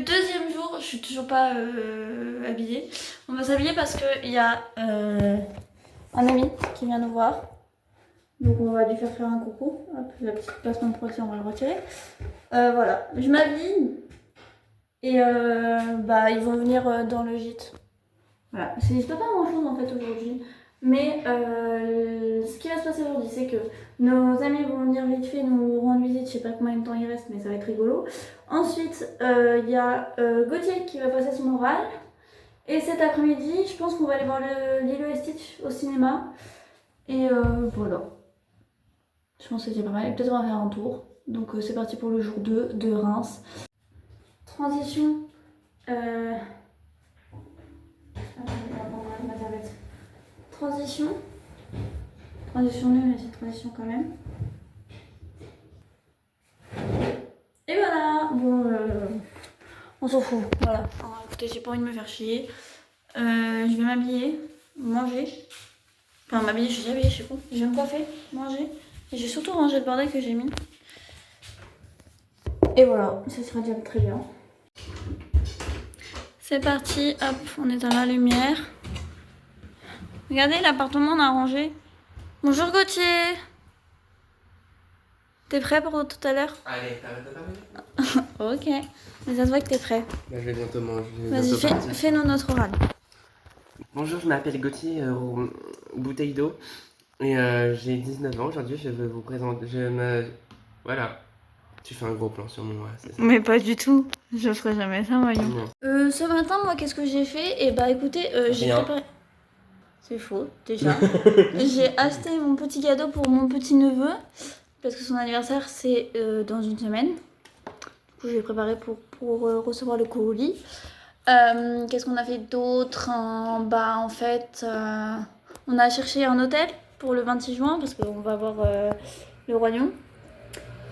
deuxième jour, je suis toujours pas habillée. On va s'habiller parce qu'il y a un ami qui vient nous voir. Donc on va lui faire un coucou. Hop, la petite placement de produit, on va le retirer. Voilà, je m'habille. Et ils vont venir dans le gîte. Voilà, il ne se passe pas grand chose en fait aujourd'hui. Mais ce qui va se passer aujourd'hui, c'est que nos amis vont venir vite fait nous rendre visite. Je sais pas combien de temps il reste, mais ça va être rigolo. Ensuite, il y a Gauthier qui va passer son oral. Et cet après-midi, je pense qu'on va aller voir Lilo et Stitch au cinéma. Et voilà. Je pense que c'est pas mal. Et peut-être on va faire un tour. Donc c'est parti pour le jour 2 de Reims. Transition. Ma tablette. Transition nulle, mais c'est transition quand même. Et voilà. Bon, on s'en fout. Voilà. Alors, écoutez, j'ai pas envie de me faire chier. Je vais m'habiller, manger. Enfin, m'habiller, je suis déjà habillée, je sais pas. Je vais me coiffer, manger. Et j'ai surtout rangé le bordel que j'ai mis. Et voilà, ça sera déjà très bien. C'est parti, hop, on est dans la lumière. Regardez, l'appartement, on a rangé. Bonjour Gauthier. T'es prêt pour tout à l'heure? Allez, t'arrêtes de parler. Ok, mais ça se voit que t'es prêt. Bah, je vais bientôt manger. Vas-y, fais-nous notre oral. Bonjour, je m'appelle Gauthier, bouteille d'eau. Et j'ai 19 ans. Aujourd'hui, je veux vous présenter. Voilà. Tu fais un gros plan sur moi, c'est ça? Mais pas du tout. Je ferai jamais ça, voyons. Non. Ce matin, moi, qu'est-ce que j'ai fait? Et bah écoutez, j'ai Rien. préparé... C'est faux, déjà. J'ai acheté mon petit cadeau pour mon petit neveu. Parce que son anniversaire, c'est dans une semaine. Du coup, je l'ai préparé pour recevoir le colis. Qu'est-ce qu'on a fait d'autre? Bah en fait, on a cherché un hôtel pour le 26 juin. Parce qu'on va voir le Roi Lion.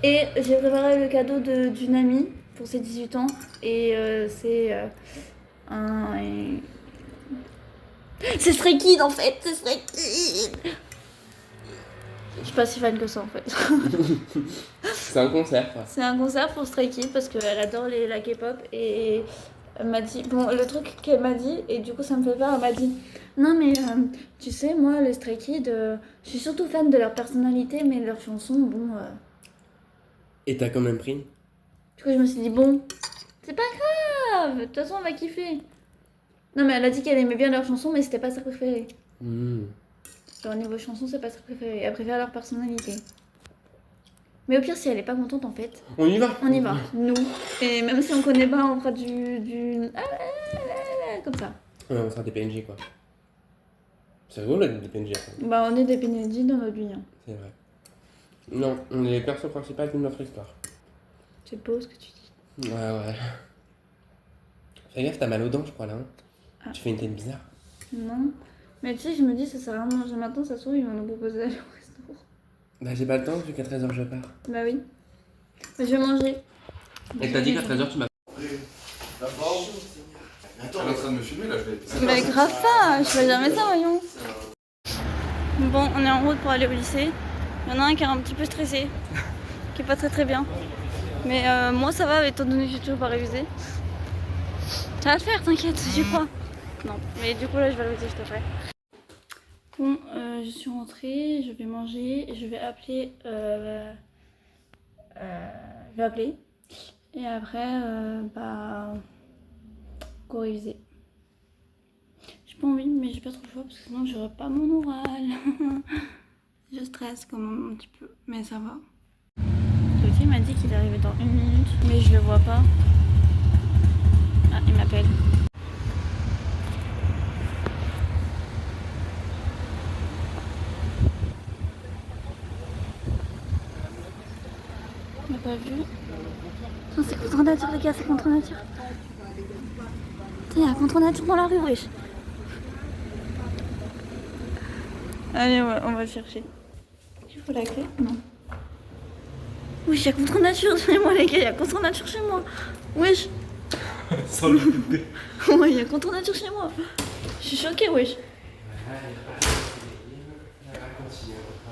Et j'ai préparé le cadeau d'une amie pour ses 18 ans. Et c'est un... C'est Stray Kids en fait, c'est Stray Kids. Je suis pas si fan que ça en fait. C'est un concert, quoi. C'est un concert pour Stray Kids parce qu'elle adore la K-pop et elle m'a dit... Bon, le truc qu'elle m'a dit, et du coup ça me fait peur, elle m'a dit... Non mais tu sais, moi les Stray Kids, je suis surtout fan de leur personnalité mais de leurs chansons, bon... Et t'as quand même pris? Du coup je me suis dit, bon, c'est pas grave, de toute façon on va kiffer. Non mais elle a dit qu'elle aimait bien leurs chansons mais c'était pas sa préférée. Genre niveau chanson c'est pas sa préférée, elle préfère leur personnalité. Mais au pire si elle est pas contente en fait. On y va? On y va, nous. Et même si on connaît pas, on fera du... comme ça. Ouais, on sera des PNJ, quoi. C'est rigolo d'être des PNJ après. Bah on est des PNJ dans notre vie. Hein. C'est vrai. Non, on est les persos principales de notre histoire. C'est beau ce que tu dis. Ouais. Fais gaffe, t'as mal aux dents, je crois, là. Hein. Ah. Tu fais une tête bizarre. Non. Mais tu sais, je me dis, ça sert à rien de manger maintenant, ça se trouve, ils vont nous proposer d'aller au restaurant. Bah, j'ai pas le temps, vu qu'à 13h je pars. Bah oui. Mais je vais manger. Et t'as dit qu'à 13h tu m'as. Attends, elle est en train de me filmer là, je vais. Mais grave pas, je fais jamais ça, voyons. Bon, on est en route pour aller au lycée. Il y en a un qui est un petit peu stressé, qui est pas très bien. Mais moi ça va, étant donné que j'ai toujours pas révisé. Ça va le faire, t'inquiète, j'y crois. Non, mais du coup là je vais réviser juste après. Bon, je suis rentrée, je vais manger, je vais appeler. Je vais appeler. Et après, go réviser. J'ai pas envie, mais j'ai pas trop le choix parce que sinon j'aurai pas mon oral. Je stresse quand même un petit peu, mais ça va. Gauthier m'a dit qu'il arrivait dans 1 minute, mais je le vois pas. Ah, il m'appelle. Il m'a pas vu. Attends, c'est contre nature les gars, c'est contre nature. Putain, il y a contre nature dans la rue, wesh. Allez, on va le chercher. Il faut la clé? Non. Oui, il y a contre nature chez moi, les gars, il y a contre nature chez moi. Wesh. Sans le couper. Ouais, il y a contre nature chez moi. Je suis choquée, wesh.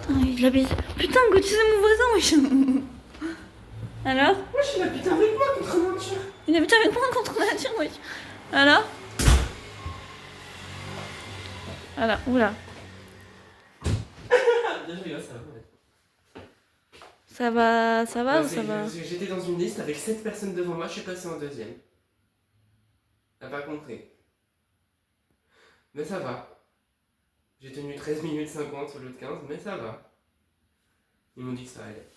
Putain, il habite. Putain, Gauthier, c'est mon voisin, wesh. Alors? Wesh, il habite avec moi contre nature. Il habite avec moi contre nature, oui. Alors? Voilà, oula. Bien joué, ça va. Ça va ou ça va? J'étais dans une liste avec 7 personnes devant moi, je suis passé en deuxième. T'as pas compris. Mais ça va. J'ai tenu 13 minutes 50 sur l'autre 15, mais ça va. Ils m'ont dit que ça allait.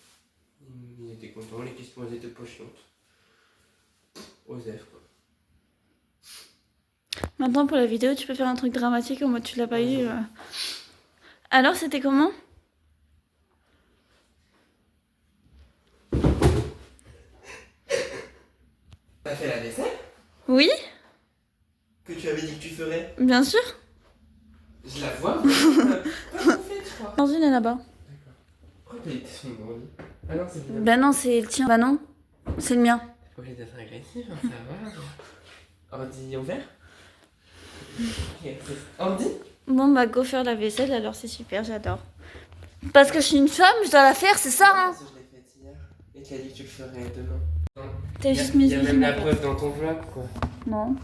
Ils étaient contents, les questions elles étaient pas chiantes. Osef quoi. Maintenant pour la vidéo, tu peux faire un truc dramatique en mode tu l'as pas eu. Alors c'était comment? T'as fait la vaisselle? Oui, Que tu avais dit que tu ferais? bien sûr. Je la vois, mais pas fait, je crois. Dans une est là-bas. Pourquoi t'as été sur mon ordi? Ah non, c'est bien. Bah non, c'est le tien. Bah non, c'est le mien. T'es pas obligé d'être agressif, hein, ça va. Ordi ouvert? Ordi? Bon bah go faire la vaisselle alors c'est super, j'adore. Parce que je suis une femme, je dois la faire, c'est ça hein. Je l'ai faite hier. Et tu as dit que tu le ferais demain. T'es juste Il y a même misogyne. la en fait. preuve dans ton vlog quoi. Non.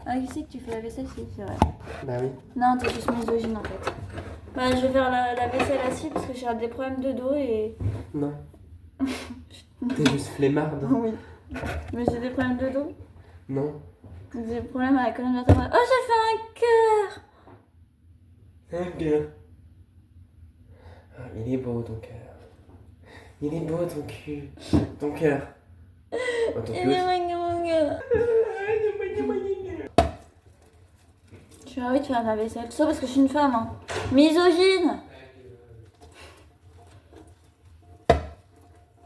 Ah qui c'est que tu fais la vaisselle, c'est vrai. Bah oui. Non, t'es juste misogyne en fait. Bah je vais faire la vaisselle assise parce que j'ai des problèmes de dos et... Non. T'es juste flemmarde. Oui. Mais j'ai des problèmes de dos. Non. J'ai des problèmes à la colonne vertébrale. Oh j'ai fait un cœur. Un gars. Ah, il est beau ton cœur. Il est beau ton cul. Ton cœur. Oh, ton cul aussi. J'ai envie de faire la vaisselle. Tout ça parce que je suis une femme. Hein. Misogyne.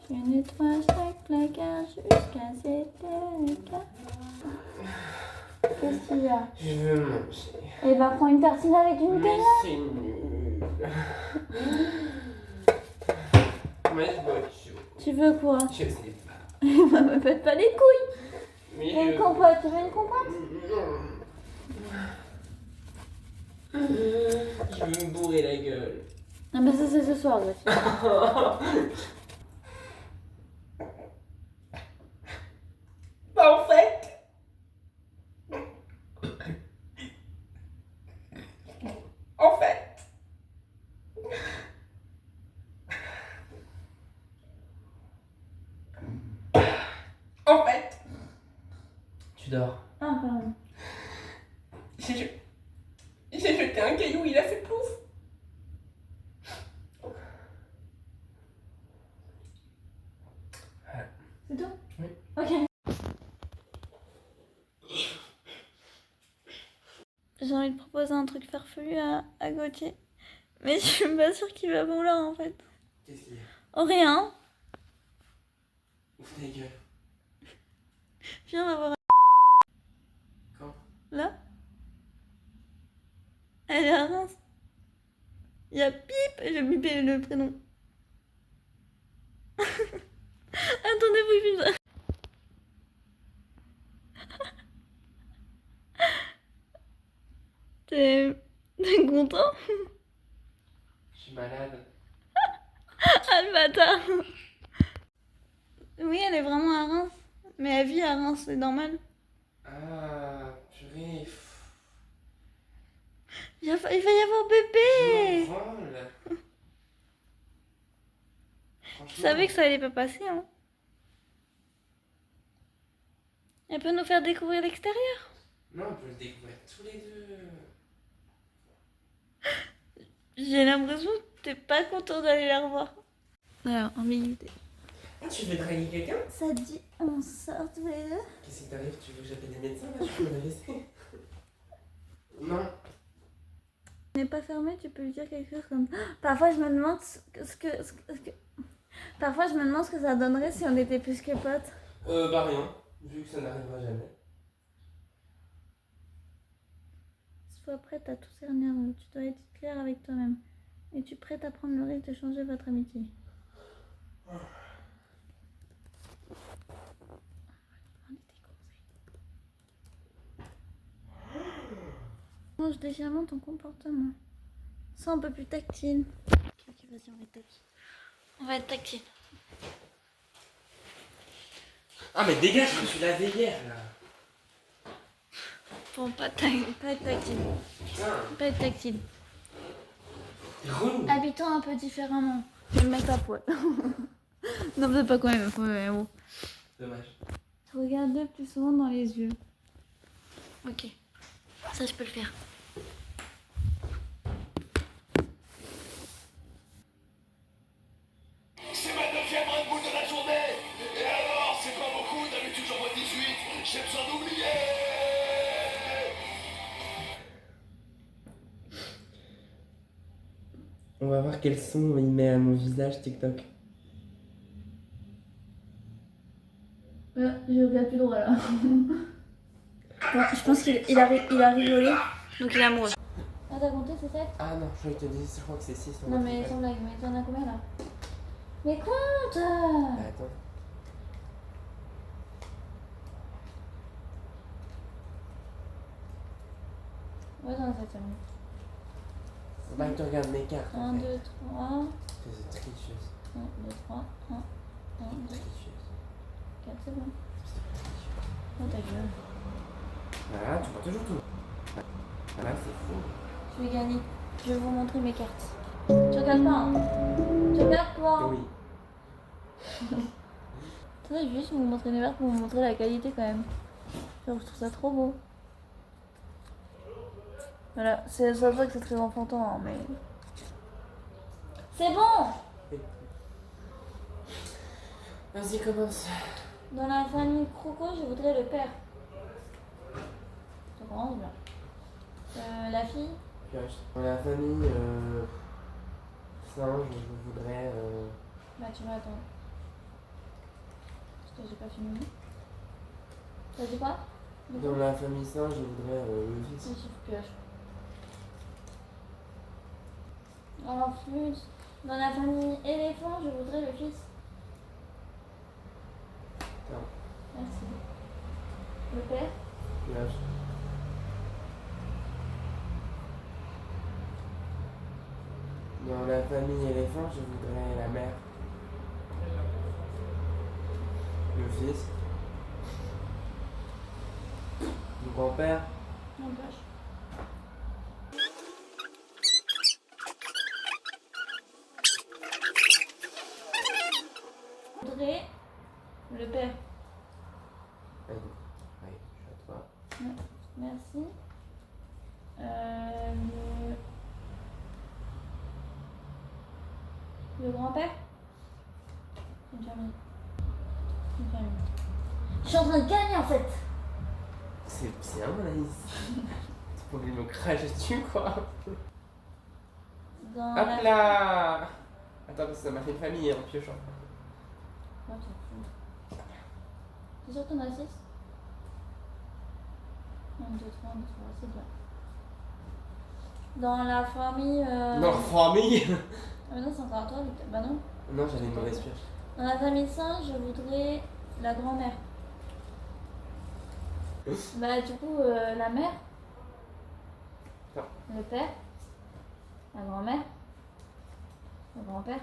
Je nettoie chaque placard jusqu'à 7 h. Qu'est-ce qu'il y a? Je veux manger. Eh ben prends une tartine avec une Mais canne. c'est nul. Mais je veux chaud. Tu veux quoi? Je sais pas. Me faites pas les couilles. Mais Et une compote, tu veux une compote? Je veux me bourrer la gueule. Ah bah ça c'est ce soir, Gauthier. Bah en fait. En fait. En fait. Tu dors. Ah pardon. J'ai jeté un caillou, il a fait plouf. C'est tout? Oui. Ok. J'ai envie de proposer un truc farfelu à Gauthier. Mais je suis pas sûre qu'il va vouloir en fait. Qu'est-ce qu'il y a? Oh rien. Ouvre ta gueule. Viens, on va voir. Quand? Là. Elle est à Reims. Il y a Pip. Je vais biper le prénom. Attendez, vous filmez ça. T'es content? Je suis malade. Ah le bâtard. Oui, elle est vraiment à Reims. Mais elle vit à Reims, c'est normal. Ah, purée. Il va y avoir bébé. Je m'en branle. Je savais que ça allait pas passer, hein. Elle peut nous faire découvrir l'extérieur. Non, on peut le découvrir tous les deux. J'ai l'impression que t'es pas content d'aller la revoir. Alors, en minute. Ah, tu veux draguer quelqu'un? Ça te dit, on sort tous les deux? Qu'est-ce qui t'arrive? Tu veux que j'appelle des médecins là? Je peux me laisser. Non. N'est pas fermé, tu peux lui dire quelque chose comme. Parfois, je me demande Parfois, je me demande ce que ça donnerait si on était plus que potes. Bah rien. Vu que ça n'arrivera jamais. Sois prête à tout cerner, tu dois être clair avec toi-même. Es-tu prête à prendre le risque de changer votre amitié? Change légèrement ton comportement. Sois un peu plus tactile. Ok, vas-y, on va être tactile. On va être tactile. Ah mais dégage, je me suis lavé hier là. Bon, pas être tactile. Putain, Pas être tactile. t'es relou. Habitons un peu différemment. Je vais me mettre à poil. Non, peut-être pas quand même. Bon. Dommage. Regarde plus souvent dans les yeux. Ok. Ça, je peux le faire. C'est ma deuxième Red Bull de la journée. Et alors, c'est pas beaucoup, d'habitude j'en vois 18. J'ai besoin d'oublier. On va voir quel son il met à mon visage TikTok. Je regarde plus droit là. Bon, je pense qu'il a rigolé. Donc il est amoureux. Ah, t'as compté, c'est 7? Ah non, je te dis, je crois que c'est 6. Non, mais sans blague, mais t'en as combien là? Mais compte! Attends. Ouais, dans la 7, Bah, tu regardes mes cartes. 1, 2, 3. C'est tricheuse. 1, 2, 3. 1, 1, 2, Tricheuse. 4, c'est bon. Oh, ta gueule. Voilà, tu vois toujours tout. Voilà, c'est fou. Je vais gagner. Je vais vous montrer mes cartes. Tu regardes pas, hein? Tu regardes pas? Oui. Attendez, je vais juste vous montrer mes cartes pour vous montrer la qualité quand même. Genre, je trouve ça trop beau. Voilà, ça se voit que c'est très enfantin, hein, mais... C'est bon! Vas-y, commence. Dans la famille Croco, je voudrais le père. Ça commence bien. La fille? Pioche. Dans la famille, singe, je voudrais. Bah, tu vas attendre. Parce que j'ai pas fini. T'as dit quoi? Dans la famille singe, je voudrais le fils. Si, je pioche. Ensuite, dans la famille éléphant, je voudrais le fils. Tiens, Merci. Le père? pioche. Dans la famille éléphant, je voudrais la mère. Le fils. Le grand-père. Non, pioche. Je voudrais le père. Allez, allez, je suis à toi. Merci. Le grand-père? Une famille. Une famille. Je suis en train de gagner en fait. C'est bien, Anaïs. Tu pourrais me cracher dessus, quoi. Dans Hop la... là. Attends, parce que ça m'a fait une famille en piochant. Ouais, t'en fous. C'est sûr que t'en as 6? 1, 2, 3, 1, 2, 3, c'est bien. Dans la famille... Dans la famille. Ah mais non, c'est encore à toi, Victor. Bah non. Non, j'avais une mauvaise pioche. Dans la famille singe, je voudrais la grand-mère. Bah du coup, la mère. Non. Le père. La grand-mère. Le grand-père.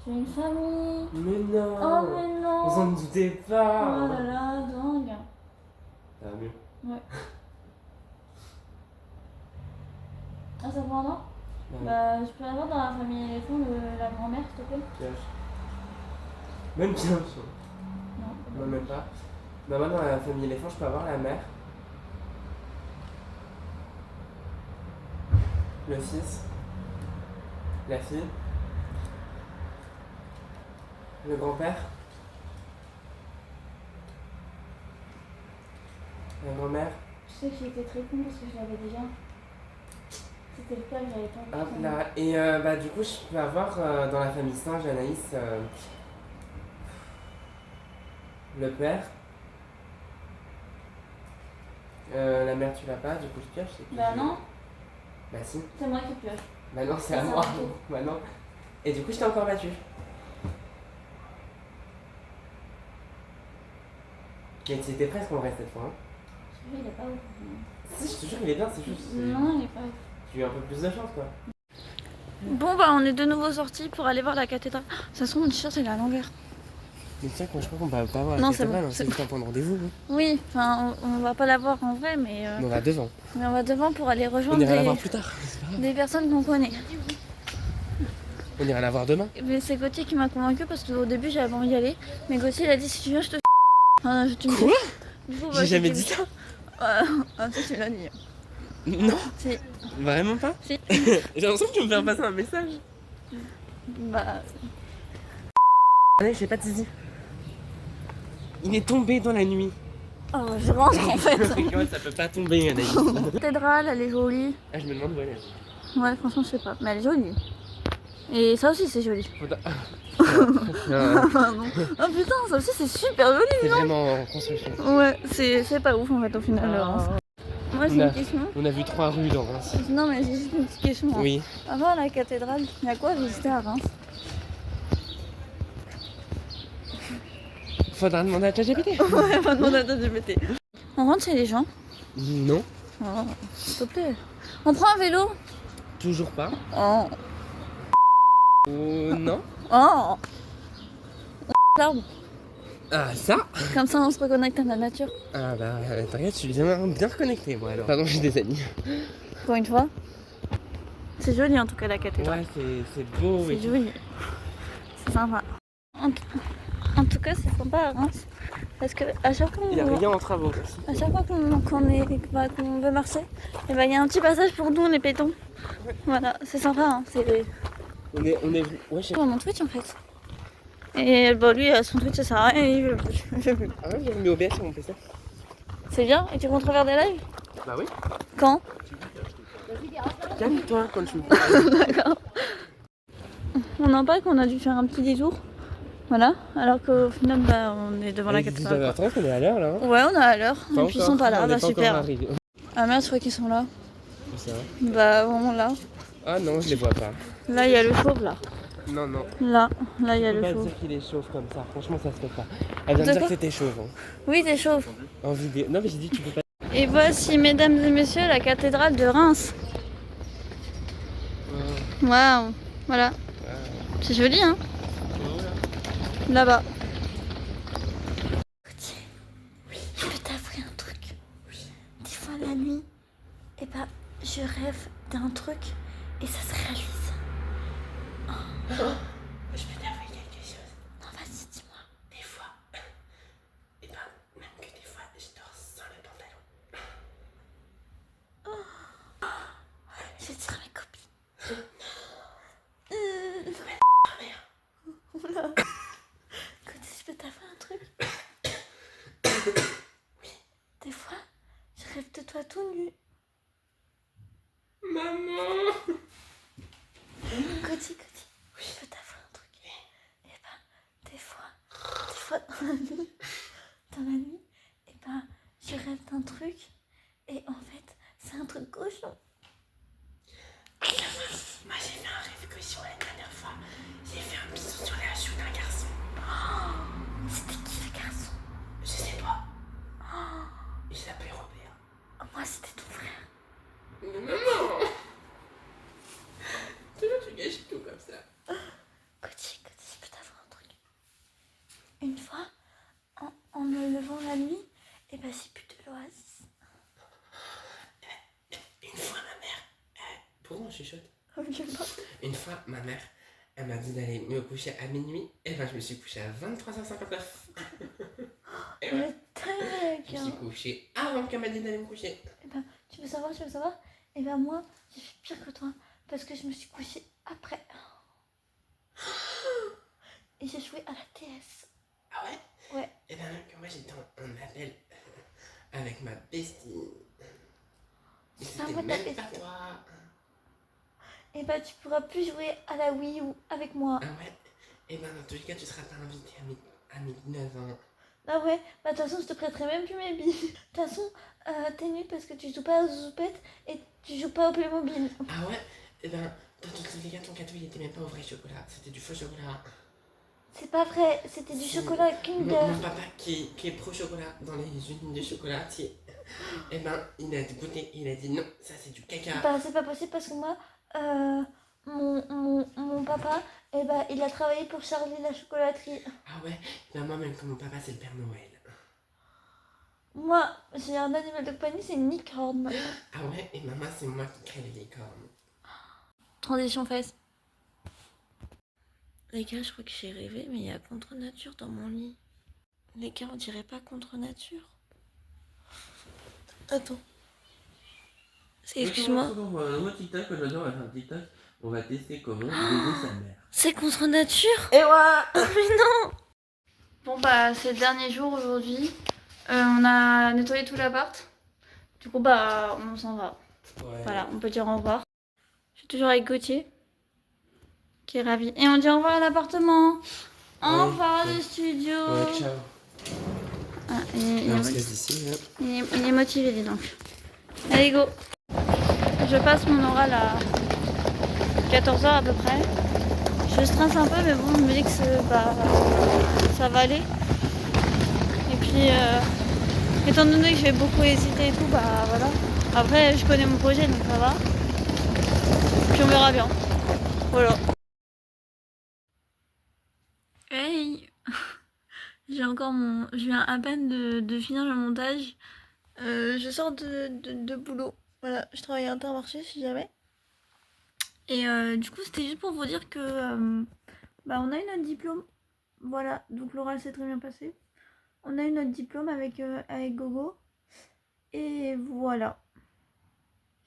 J'ai une famille. Mais non. Oh mais On s'en non. doutait Oh pas. là là, dingue. Ça va mieux. Ouais. Ah, ça prend un an? Ouais. Bah, je peux avoir dans la famille éléphant la grand-mère, s'il te plaît? Pioche. Même bien. Non. Non, même pas. Bah, moi, dans la famille éléphant, je peux avoir la mère. Le fils. La fille. Le grand-père. La grand-mère. Je sais que j'étais très con parce que je l'avais déjà. C'était le père que j'avais pas. Hop là. Et bah, du coup, je peux avoir dans la famille singe, Anaïs, le père. La mère, tu l'as pas, du coup, je pioche. et puis Bah je- non, Bah, si. c'est moi qui pioche. Bah, non, c'est à Ça, moi. c'est un tour. Bah, non. Et du coup, je t'ai encore battu. Mais tu étais presque en vrai cette fois. Hein. Celui-là, il est pas ouf. Si, je te jure, il est bien, c'est juste. Non, il est pas ouf. J'ai eu un peu plus de chance, quoi. Bon, bah, on est de nouveau sortis pour aller voir la cathédrale. Ça se trouve, mon t-shirt, il est à l'envers. Mais tiens, je crois qu'on va pas voir Non, la c'est cathédrale, bon, hein, c'est c'est juste un point de rendez-vous. Hein. Oui, enfin, on va pas la voir en vrai, mais On va devant. on va devant pour aller On rejoindre ira la voir plus tard. C'est pas grave. des personnes qu'on connaît. On ira la voir demain. Mais c'est Gauthier qui m'a convaincu parce qu'au début j'avais envie d'y aller. Mais Gauthier il a dit si tu viens je te enfin, tu me Quoi? Du coup, J'ai jamais tu dit me- ça. Ah si tu l'as dit. Non, Si. vraiment pas. Si. J'ai l'impression que tu me fais passer un message. Bah. Allez, j'ai pas de zizi. Il est tombé dans la nuit. Oh je rentre en fait. Rigole, ça peut pas tomber, Anaïs. La cathédrale elle est jolie. Ah, je me demande où elle est. Ouais franchement je sais pas. Mais elle est jolie. Et ça aussi c'est joli. Faudra- Ah non. Oh putain ça aussi c'est super joli. C'est vraiment en construction. Ouais c'est pas ouf en fait au final. Reims. Moi j'ai On a- une question. On a vu 3 rues dans Reims. Non mais j'ai juste une petite question. Hein. Oui. Avant la cathédrale, il y a quoi à visiter à Reims? Faudra demander à ChatGPT. Ouais, maintenant on a GPT. On rentre chez les gens. Non, Oh, s'il te plaît. On prend un vélo. toujours pas. Oh. Non. Oh. L'arbre. Ah, ça. Comme ça on se reconnecte à la nature. Ah bah, t'inquiète, je suis bien reconnecté, moi alors. Pardon, j'ai des amis. Encore une fois. C'est joli en tout cas la cathédrale. Ouais, c'est beau. C'est et tout. joli. C'est sympa. En tout cas c'est sympa à Reims. Parce que à chaque fois Il y a rien en travaux. à chaque fois qu'on veut marcher, et ben, il y a un petit passage pour nous les pétons. Voilà, c'est sympa. Hein. C'est On est ouais, je sais pas. mon Twitch en fait. Et bah lui son Twitch ça sert à rien, il veut plus. Ah ouais, j'ai mis OBS sur mon PC. C'est bien. Et tu comptes refaire des lives? Bah oui. Quand? Calme-toi quand tu me parles. D'accord. On en parle qu'on a dû faire un petit détour. Voilà. Alors qu'au final, bah, on est devant la cathédrale. Attends, on est à l'heure là. Hein. Ouais, on est à l'heure. Pas Et puis ils encore. sont pas là. On est Bah pas encore super. arrivé. Ah merde, je crois qu'ils sont là. Ça. Bah vraiment là. Ah non, je les vois pas. Là, il y a le chauve là. Non, non. Là, il y a Je peux le pas chauve. dire qu'il est chauve comme ça. Franchement, ça se fait pas. Elle vient de De dire quoi que t'étais chauve. Hein. Oui, t'es chauve. En vidéo. Non, mais j'ai dit que tu peux pas. Et voici, mesdames et messieurs, la cathédrale de Reims. Waouh. Voilà. C'est joli, hein. Là-bas. Oui, je peux t'avouer un truc. Oui. Des fois la nuit, et bah, je rêve d'un truc et ça se réalise. Je peux t'avouer quelque chose. Non, vas-y, dis-moi. Des fois. Et ben, même que des fois, je dors sans le pantalon. Je vais dire à mes copines. Oula. Écoute, je peux t'avouer un truc. Oui. Des fois, je rêve de toi tout nu. Maman. Cody, oui, je peux t'avouer un truc. Et ben, des fois dans la nuit, et ben, je rêve d'un truc, et en fait, c'est un truc cochon. Moi, j'ai fait un rêve cochon la dernière fois. J'ai fait un bisou sur la joue d'un garçon. C'était qui le garçon? Je sais pas. Il s'appelait Robert. Moi, c'était ton frère. Mais maman. Toujours tu gâches tout comme ça. Cody, je peux t'avouer un truc. Une fois, en me levant la nuit, et ben, j'ai bu de l'oasis. Une fois, ma mère. Pourquoi on chuchote? Je sais pas. Une fois, ma mère, elle m'a dit d'aller me coucher à minuit. Et ben, je me suis couché à 23h59. Et Le ouais, tag. je me suis couché avant qu'elle m'a dit d'aller me coucher. Eh ben, tu veux savoir? Eh ben moi, j'ai fait pire que toi, parce que je me suis couchée après. Et j'ai joué à la TS. Ah ouais? Ouais. Et ben, même que moi, j'étais en appel avec ma bestie. Et C'est pas c'était moi ta même pas bestie. toi. Et ben tu pourras plus jouer à la Wii U avec moi. Ah ouais? Et ben, dans tous les cas, tu seras pas invité à mes 9 ans. Ah ouais, bah de toute façon je te prêterai même plus mes billes. De toute façon, t'es nul parce que tu joues pas aux Zoupette et tu joues pas au Playmobil. Ah ouais? Et ben, dans tous les cas, ton cadeau, il était même pas au vrai chocolat. C'était du faux chocolat. C'est pas vrai, c'était du chocolat Kinder. Mon papa, qui est pro-chocolat dans les usines de chocolatier, et ben, il a goûté, il a dit non, ça c'est du caca. Bah c'est pas possible parce que moi, mon papa, eh ben, il a travaillé pour Charlie la chocolaterie. Ah ouais, maman, même que mon papa, c'est le Père Noël. Moi, j'ai un animal de compagnie, c'est une licorne maintenant. Ah ouais, et maman, c'est moi qui crée les licornes. Transition face. Les gars, je crois que j'ai rêvé, mais il y a contre nature dans mon lit. Les gars, on dirait pas contre nature. Attends. Excuse-moi. Un nouveau TikTok, aujourd'hui, on va faire un TikTok. On va tester comment baiser sa mère. C'est contre nature. Et ouais. Mais non. Bon bah, c'est le dernier jour aujourd'hui. On a nettoyé tout l'appart. Du coup, bah, on s'en va. Ouais. Voilà, on peut dire au revoir. Je suis toujours avec Gauthier, qui est ravi. Et on dit au revoir à l'appartement. Au revoir le studio. Ouais, ciao. Ah, On se laisse ici, hein. il est motivé, dis donc. Allez, go. Je passe mon oral à 14h à peu près. Je stresse un peu, mais bon, je me dis que ça va aller. Et puis, étant donné que je vais beaucoup hésiter et tout, bah voilà. Après, je connais mon projet, donc ça va. Puis on verra bien. Voilà. Hey. J'ai encore je viens à peine de finir le montage. Je sors de boulot. Voilà, je travaille à Intermarché si jamais. Et du coup, c'était juste pour vous dire que bah, on a eu notre diplôme. Voilà, donc l'oral s'est très bien passé. On a eu notre diplôme avec Gogo. Et voilà.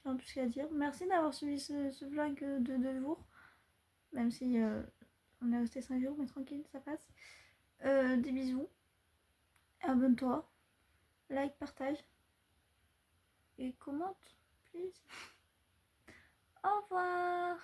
J'ai rien de plus qu'à dire. Merci d'avoir suivi ce vlog de 2 jours. Même si on est resté 5 jours, mais tranquille, ça passe. Des bisous. Abonne-toi. Like, partage. Et commente, please. Au revoir.